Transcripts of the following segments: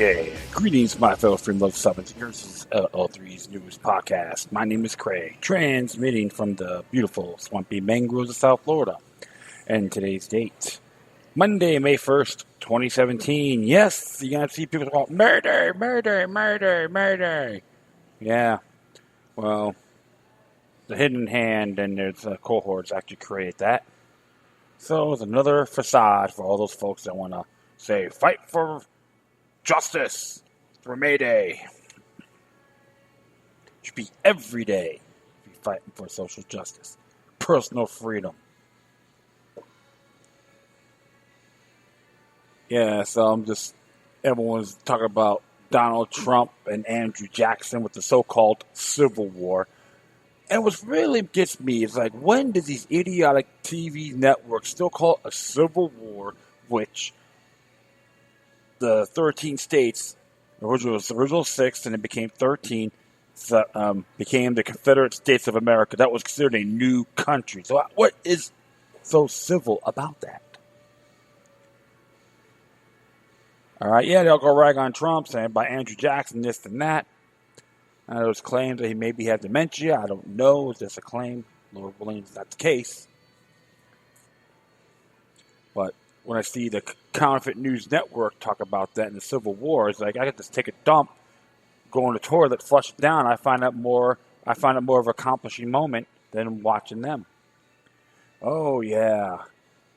Yeah, greetings, my fellow freedom love summons. Here's is LL3's newest podcast. My name is Craig, transmitting from the beautiful swampy mangroves of South Florida. And today's date, Monday, May 1st, 2017. Yes, you're going to see people talk about murder, murder, murder, murder. Yeah, well, the hidden hand and there's cohorts actually create that. So it's another facade for all those folks that want to say, fight for justice for May Day. Should be every day be fighting for social justice, personal freedom. Yeah, so everyone's talking about Donald Trump and Andrew Jackson with the so-called Civil War. And what really gets me is like, when did these idiotic TV networks still call it a Civil War, which the 13 states, the original 6, and it became 13, became the Confederate States of America. That was considered a new country. So what is so civil about that? All right, yeah, they'll go rag on Trump, saying by Andrew Jackson, this and that. There's claims that he maybe had dementia. I don't know. It's just a claim. Lord willing, it's not the case. But when I see the Counterfeit News Network talk about that in the Civil War, it's like I get to take a dump, go in the toilet, flush it down. I find it more of an accomplishing moment than watching them. Oh yeah,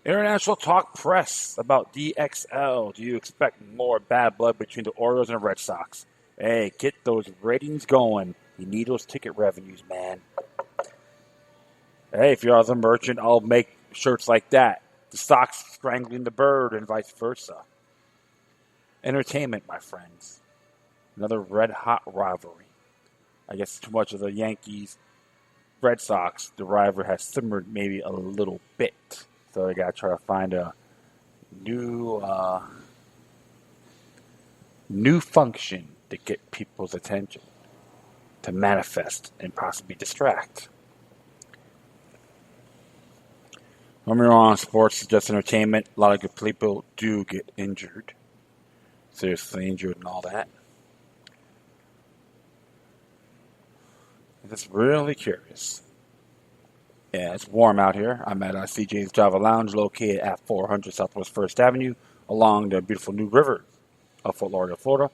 international talk press about DXL. Do you expect more bad blood between the Orioles and the Red Sox? Hey, get those ratings going. You need those ticket revenues, man. Hey, if you're a merchant, I'll make shirts like that. The Sox strangling the bird and vice versa. Entertainment, my friends. Another red-hot rivalry. I guess too much of the Yankees, Red Sox, the rivalry has simmered maybe a little bit. So they got to try to find a new function to get people's attention, to manifest and possibly distract. When we're on sports, it's just entertainment. A lot of good people do get injured, seriously injured and all that. I'm just really curious. Yeah, it's warm out here. I'm at CJ's Java Lounge, located at 400 Southwest 1st Avenue, along the beautiful New River of Fort Lauderdale, Florida.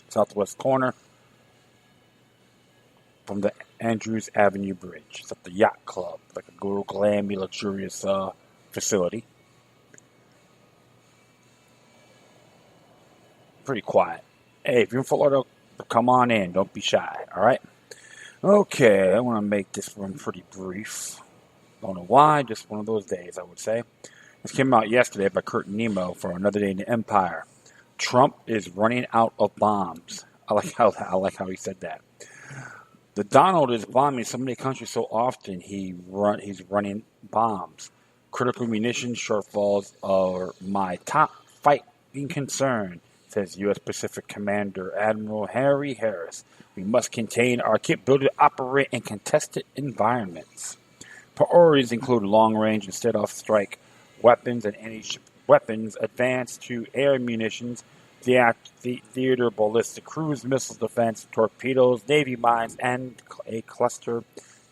Southwest corner from the Andrews Avenue Bridge. It's at the Yacht Club, like a little glammy, luxurious facility. Pretty quiet. Hey, if you're in Fort Lauderdale, come on in. Don't be shy, all right? Okay, I want to make this one pretty brief. Don't know why, just one of those days, I would say. This came out yesterday by Kurt Nemo for Another Day in the Empire. Trump is running out of bombs. I like how he said that. The Donald is bombing so many countries so often he's running bombs. Critical munitions shortfalls are my top fighting concern, says U.S. Pacific Commander Admiral Harry Harris. We must contain our capability to operate in contested environments. Priorities include long-range and set-off strike weapons and anti-ship weapons, advanced to air munitions, theater ballistic cruise missile defense, torpedoes, Navy mines, and a cluster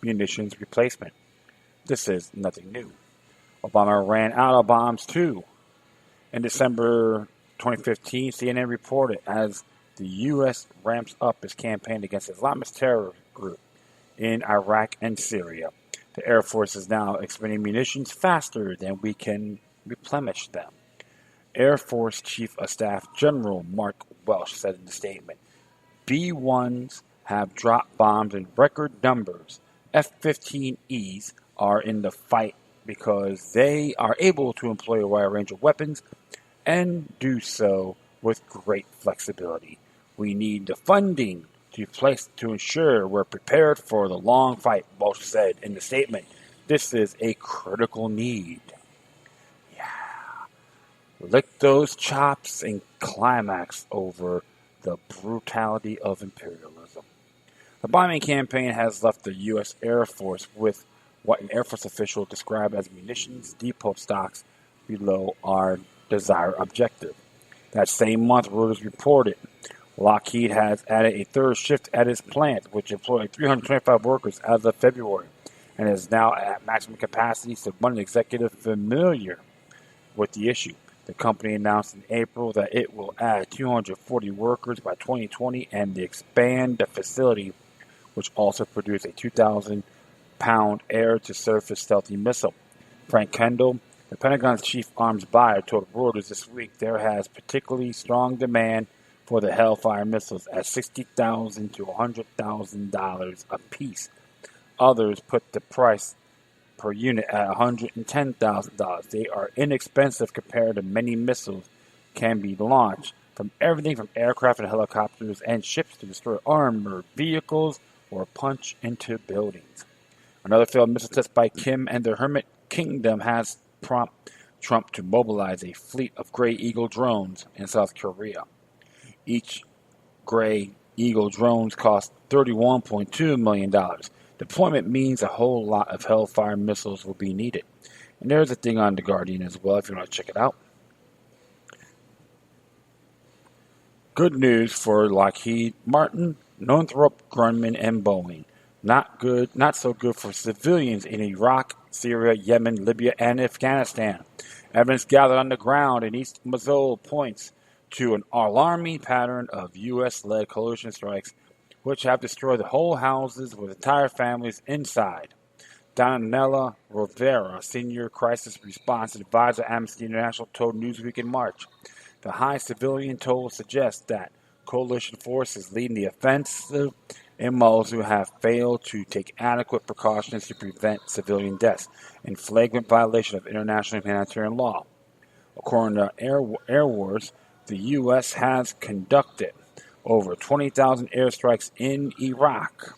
munitions replacement. This is nothing new. Obama ran out of bombs too. In December 2015, CNN reported as the U.S. ramps up its campaign against Islamist terror group in Iraq and Syria. The Air Force is now expending munitions faster than we can replenish them. Air Force Chief of Staff General Mark Welsh said in the statement, B-1s have dropped bombs in record numbers. F-15Es are in the fight because they are able to employ a wide range of weapons and do so with great flexibility. We need the funding to ensure we're prepared for the long fight, Welsh said in the statement. This is a critical need. Lick those chops and climax over the brutality of imperialism. The bombing campaign has left the U.S. Air Force with what an Air Force official described as munitions depot stocks below our desired objective. That same month, Reuters reported Lockheed has added a third shift at its plant, which employed 325 workers as of February, and is now at maximum capacity, said one executive familiar with the issue. The company announced in April that it will add 240 workers by 2020 and expand the facility, which also produced a 2,000-pound air-to-surface stealthy missile. Frank Kendall, the Pentagon's chief arms buyer, told Reuters this week there has particularly strong demand for the Hellfire missiles at $60,000 to $100,000 apiece. Others put the price per unit at $110,000. They are inexpensive compared to many missiles can be launched from everything from aircraft and helicopters and ships to destroy armored vehicles or punch into buildings. Another failed missile test by Kim and the Hermit Kingdom has prompted Trump to mobilize a fleet of Gray Eagle drones in South Korea. Each Gray Eagle drones cost $31.2 million. Deployment means a whole lot of Hellfire missiles will be needed. And there's a thing on The Guardian as well if you want to check it out. Good news for Lockheed Martin, Northrop Grumman, and Boeing. Not so good for civilians in Iraq, Syria, Yemen, Libya, and Afghanistan. Evidence gathered on the ground in East Mosul points to an alarming pattern of U.S.-led coalition strikes which have destroyed the whole houses with entire families inside. Donella Rivera, senior crisis response advisor at Amnesty International, told Newsweek in March. The high civilian toll suggests that coalition forces leading the offensive in Mosul have failed to take adequate precautions to prevent civilian deaths in flagrant violation of international humanitarian law. According to Air Wars, the U.S. has conducted over 20,000 airstrikes in Iraq,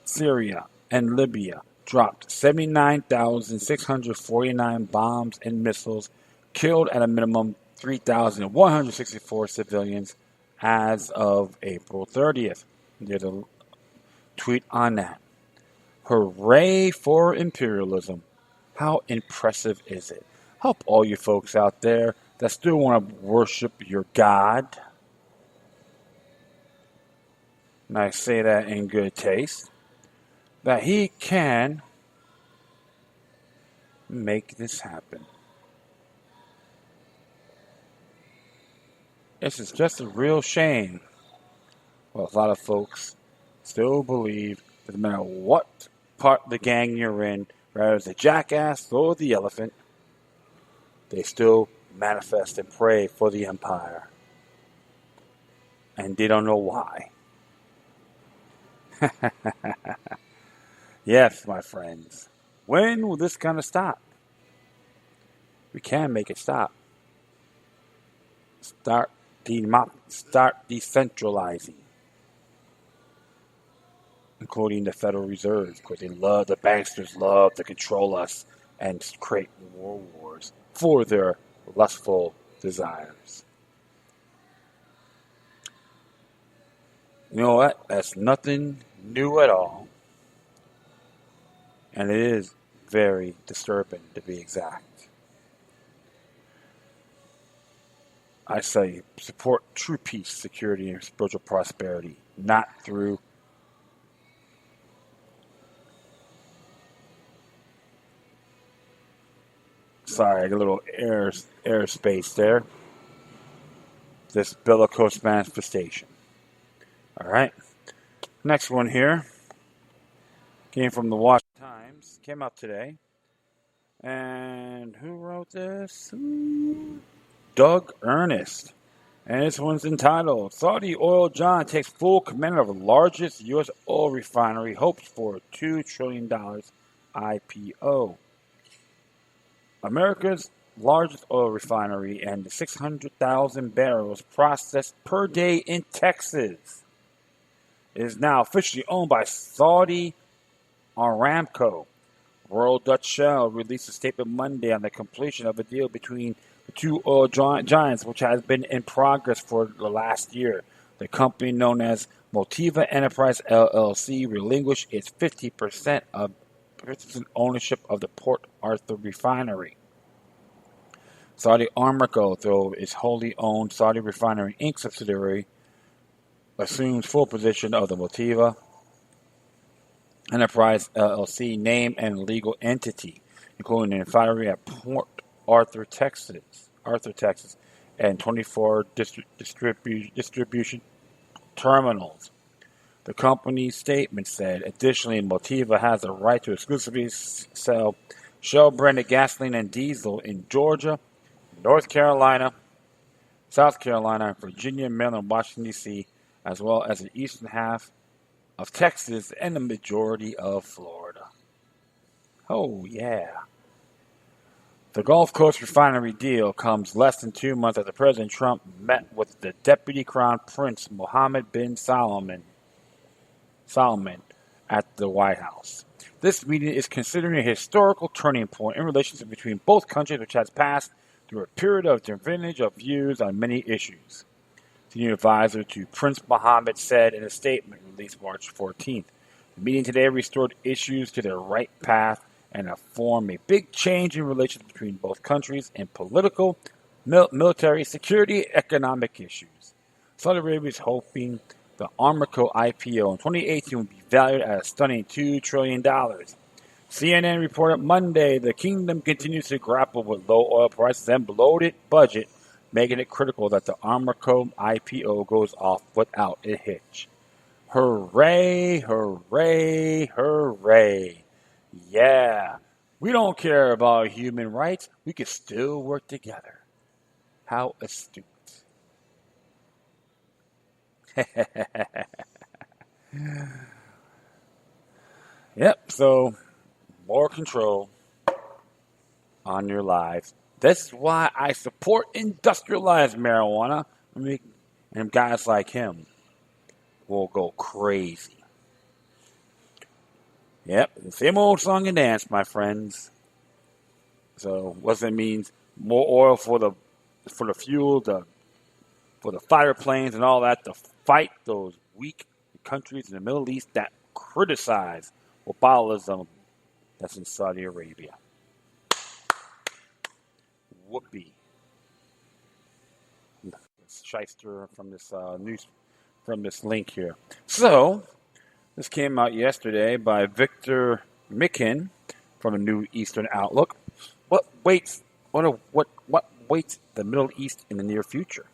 Syria, and Libya, dropped 79,649 bombs and missiles, killed at a minimum 3,164 civilians as of April 30th. There's a tweet on that. Hooray for imperialism. How impressive is it? Help all you folks out there that still want to worship your God. And I say that in good taste. That he can make this happen. This is just a real shame. Well, a lot of folks still believe that no matter what part of the gang you're in, whether it's the jackass or the elephant, they still manifest and pray for the empire. And they don't know why. Yes, my friends. When will this kind of stop? We can make it stop. Start decentralizing, including the Federal Reserve, because the banksters love to control us and create more wars for their lustful desires. You know what? That's nothing new at all. And it is very disturbing, to be exact. I say support true peace, security, and spiritual prosperity, not through sorry, I got a little airspace there. This bellicose manifestation. All right. Next one here came from the Washington Times. Came out today. And who wrote this? Doug Ernest. And this one's entitled, Saudi Oil Giant takes full command of the largest U.S. oil refinery, hopes for $2 trillion IPO. America's largest oil refinery and the 600,000 barrels processed per day in Texas is now officially owned by Saudi Aramco. Royal Dutch Shell released a statement Monday on the completion of a deal between the two oil giants, which has been in progress for the last year. The company known as Motiva Enterprise LLC relinquished its 50% ownership of the Port Arthur refinery. Saudi Aramco, though its wholly owned Saudi Refinery Inc. subsidiary, assumes full position of the Motiva Enterprise LLC name and legal entity, including a refinery at Port Arthur, Texas, and 24 distribution terminals. The company's statement said, additionally, Motiva has the right to exclusively sell Shell-branded gasoline and diesel in Georgia, North Carolina, South Carolina, Virginia, Maryland, Washington, D.C., as well as the eastern half of Texas and the majority of Florida. Oh, yeah. The Gulf Coast refinery deal comes less than 2 months after President Trump met with the Deputy Crown Prince Mohammed bin Salman at the White House. This meeting is considered a historical turning point in relations between both countries, which has passed through a period of divergence of views on many issues. Senior advisor to Prince Mohammed said in a statement released March 14th, the meeting today restored issues to their right path and have formed a big change in relations between both countries in political, military, security, economic issues. Saudi Arabia is hoping the Aramco IPO in 2018 will be valued at a stunning $2 trillion. CNN reported Monday the kingdom continues to grapple with low oil prices and bloated budget, making it critical that the Aramco IPO goes off without a hitch. Hooray, hooray, hooray. Yeah, we don't care about human rights. We can still work together. How astute. Yep, so more control on your lives. This is why I support industrialized marijuana. And guys like him will go crazy. Yep, the same old song and dance, my friends. So what that means? More oil for the fuel, for the fighter planes and all that to fight those weak countries in the Middle East that criticize Wahabism that's in Saudi Arabia. Whoopee. Shyster from this link here. So this came out yesterday by Victor Mikin from the New Eastern Outlook. What waits the Middle East in the near future?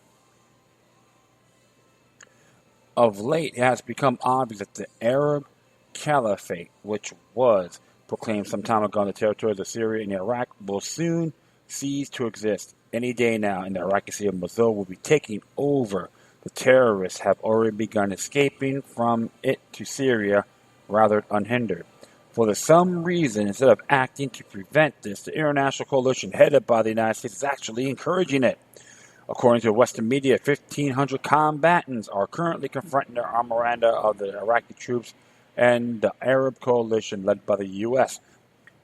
Of late, it has become obvious that the Arab Caliphate, which was proclaimed some time ago on the territories of Syria and Iraq, will soon cease to exist. Any day now, and the Iraqi city of Mosul will be taking over. The terrorists have already begun escaping from it to Syria rather unhindered. For some reason, instead of acting to prevent this, the international coalition headed by the United States is actually encouraging it. According to Western media, 1,500 combatants are currently confronting the armoranda of the Iraqi troops and the Arab coalition led by the U.S.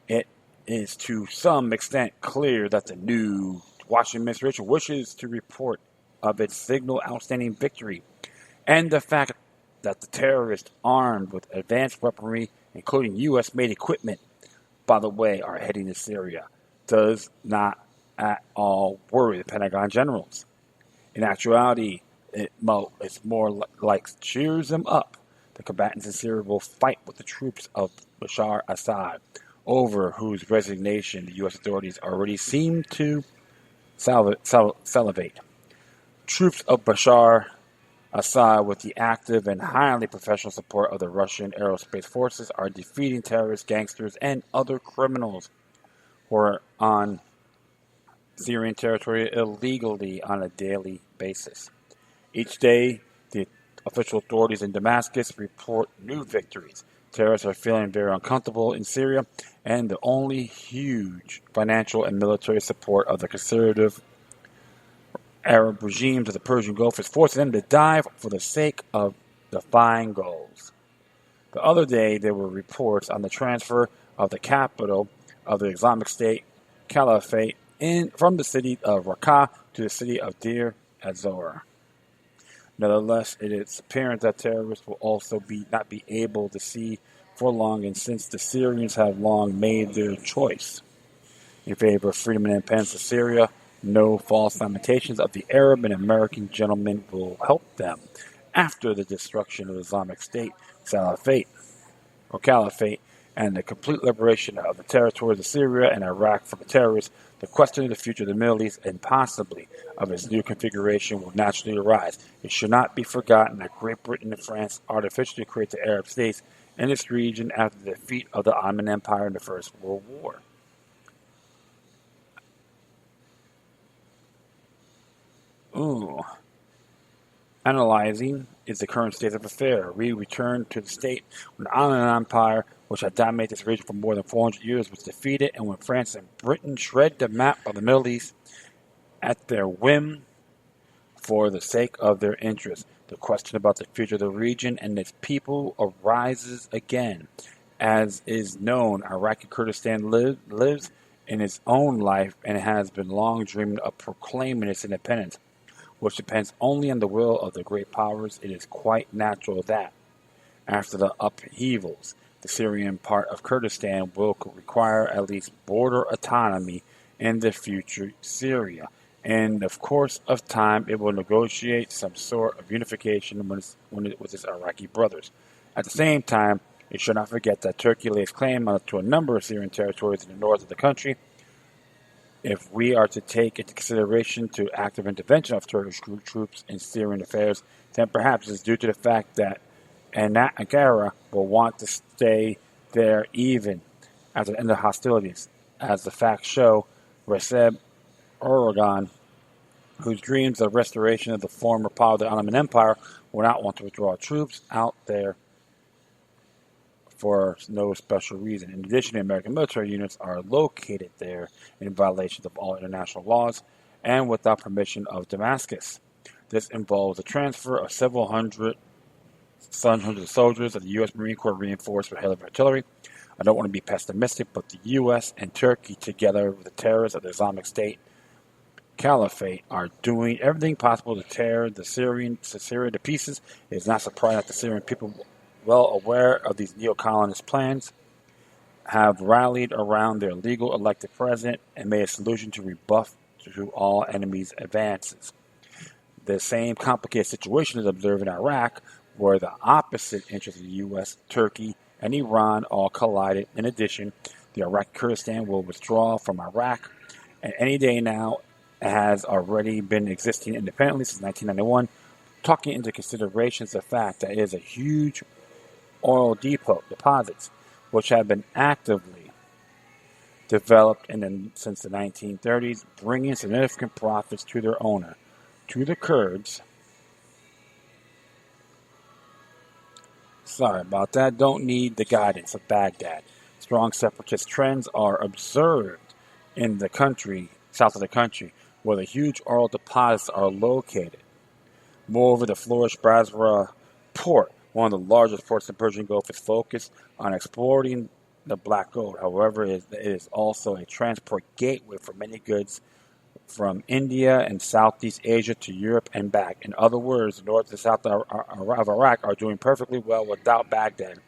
It is to some extent clear that the new Washington administration wishes to report of its signal outstanding victory, and the fact that the terrorists armed with advanced weaponry, including U.S.-made equipment, by the way, are heading to Syria, does not at all worry the Pentagon generals. In actuality, it's more like cheers them up. The combatants in Syria will fight with the troops of Bashar Assad, over whose resignation the U.S. authorities already seem to salivate. Troops of Bashar Assad, with the active and highly professional support of the Russian aerospace forces, are defeating terrorists, gangsters, and other criminals who are on Syrian territory illegally on a daily basis. Each day, the official authorities in Damascus report new victories. Terrorists are feeling very uncomfortable in Syria, and the only huge financial and military support of the conservative Arab regimes of the Persian Gulf is forcing them to die for the sake of defying goals. The other day, there were reports on the transfer of the capital of the Islamic State Caliphate from the city of Raqqa to the city of Deir ez-Zor. Nevertheless, it is apparent that terrorists will also not be able to see for long, and since the Syrians have long made their choice in favor of freedom and independence of Syria, No false lamentations of the Arab and American gentlemen will help them. After the destruction of the Islamic State, Caliphate, and the complete liberation of the territories of Syria and Iraq from the terrorists, the question of the future of the Middle East and possibly of its new configuration will naturally arise. It should not be forgotten that Great Britain and France artificially created the Arab states in this region after the defeat of the Ottoman Empire in the First World War. Ooh. Analyzing is the current state of affairs. We return to the state when the Ottoman Empire, which had dominated this region for more than 400 years, was defeated, and when France and Britain shred the map of the Middle East at their whim for the sake of their interests. The question about the future of the region and its people arises again. As is known, Iraqi Kurdistan lives in its own life and has been long dreaming of proclaiming its independence, which depends only on the will of the great powers. It is quite natural that, after the upheavals, the Syrian part of Kurdistan will require at least border autonomy in the future Syria. In the course of time, it will negotiate some sort of unification with its Iraqi brothers. At the same time, it should not forget that Turkey lays claim to a number of Syrian territories in the north of the country. If we are to take into consideration to active intervention of Turkish troops in Syrian affairs, then perhaps it's due to the fact that Ankara will want to stay there even after the end of hostilities. As the facts show, Recep Erdogan, whose dreams of restoration of the former power of the Ottoman Empire, will not want to withdraw troops out there for no special reason. In addition, the American military units are located there in violation of all international laws and without permission of Damascus. This involves the transfer of several hundred soldiers of the U.S. Marine Corps reinforced with heavy artillery. I don't want to be pessimistic, but the U.S. and Turkey, together with the terrorists of the Islamic State Caliphate, are doing everything possible to tear Syria to pieces. It is not surprising that the Syrian people, well aware of these neo-colonist plans, have rallied around their legal elected president and made a solution to rebuff to all enemies' advances. The same complicated situation is observed in Iraq, where the opposite interests of the U.S., Turkey, and Iran all collided. In addition, the Iraqi Kurdistan will withdraw from Iraq, and any day now has already been existing independently since 1991, taking into considerations the fact that it is a huge oil deposits, which have been actively developed since the 1930s, bringing significant profits to their owner. To the Kurds, sorry about that, don't need the guidance of Baghdad. Strong separatist trends are observed in the country, south of the country, where the huge oil deposits are located. Moreover, the flourished Basra port, one of the largest ports in the Persian Gulf, is focused on exporting the black gold. However, it is also a transport gateway for many goods from India and Southeast Asia to Europe and back. In other words, the north and south of Iraq are doing perfectly well without Baghdad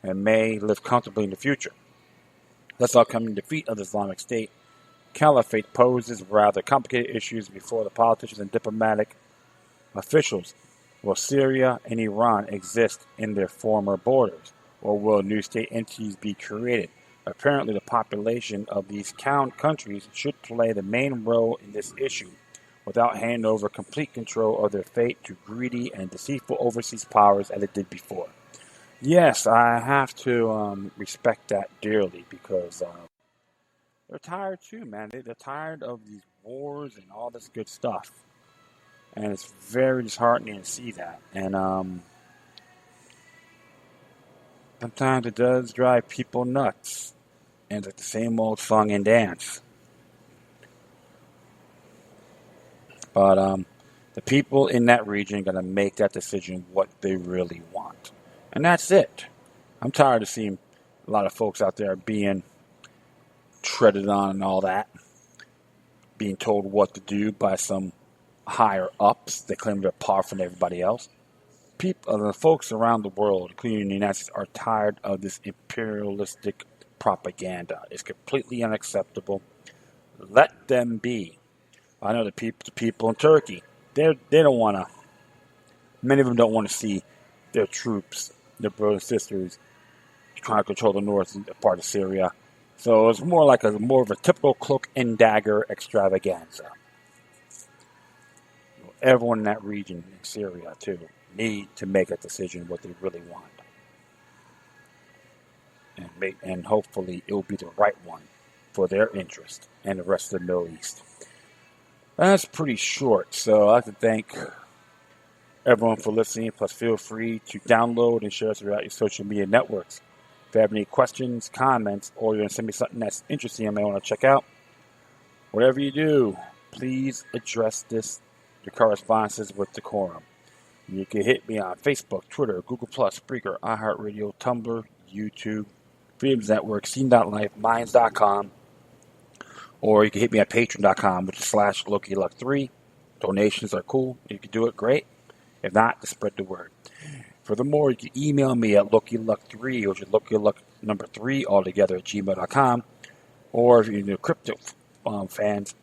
and may live comfortably in the future. Thus, upcoming defeat of the Islamic State Caliphate poses rather complicated issues before the politicians and diplomatic officials. Will Syria and Iran exist in their former borders, or will new state entities be created? Apparently, the population of these countries should play the main role in this issue, without handing over complete control of their fate to greedy and deceitful overseas powers as it did before. Yes, I have to respect that dearly, because they're tired too, man. They're tired of these wars and all this good stuff. And it's very disheartening to see that. And sometimes it does drive people nuts. And it's like the same old song and dance. But the people in that region are going to make that decision what they really want. And that's it. I'm tired of seeing a lot of folks out there being treaded on and all that. Being told what to do by some higher ups. They claim they're powerful than everybody else. The folks around the world, including the United States, are tired of this imperialistic propaganda. It's completely unacceptable. Let them be. I know the people in Turkey, they don't want to. Many of them don't want to see their troops, their brothers and sisters, trying to control the north part of Syria. So it's more like more of a typical cloak and dagger extravaganza. Everyone in that region in Syria too need to make a decision what they really want, and hopefully it will be the right one for their interest and the rest of the Middle East. That's pretty short, so I'd like to thank everyone for listening. Plus, feel free to download and share us throughout your social media networks. If you have any questions, comments, or you're going to send me something that's interesting I may want to check out, whatever you do, please address your correspondences with decorum. You can hit me on Facebook, Twitter, Google+, Spreaker, iHeartRadio, Tumblr, YouTube, Freedoms Network, Scene.life, Minds.com, or you can hit me at Patreon.com, which is /LokiLuck3. Donations are cool. You can do it, great. If not, just spread the word. Furthermore, you can email me at LokiLuck3, which is LokiLuck3 altogether at gmail.com. Or if you're crypto fans,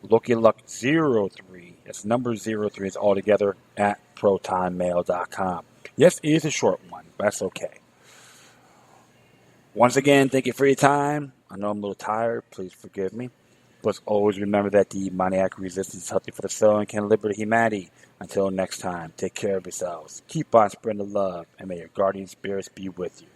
LokiLuck03. That's number 03 is altogether at protonmail.com. Yes, it is a short one, but that's okay. Once again, thank you for your time. I know I'm a little tired. Please forgive me. But always remember that the demoniac resistance is healthy for the soul and can liberate humanity. Until next time, take care of yourselves. Keep on spreading the love, and may your guardian spirits be with you.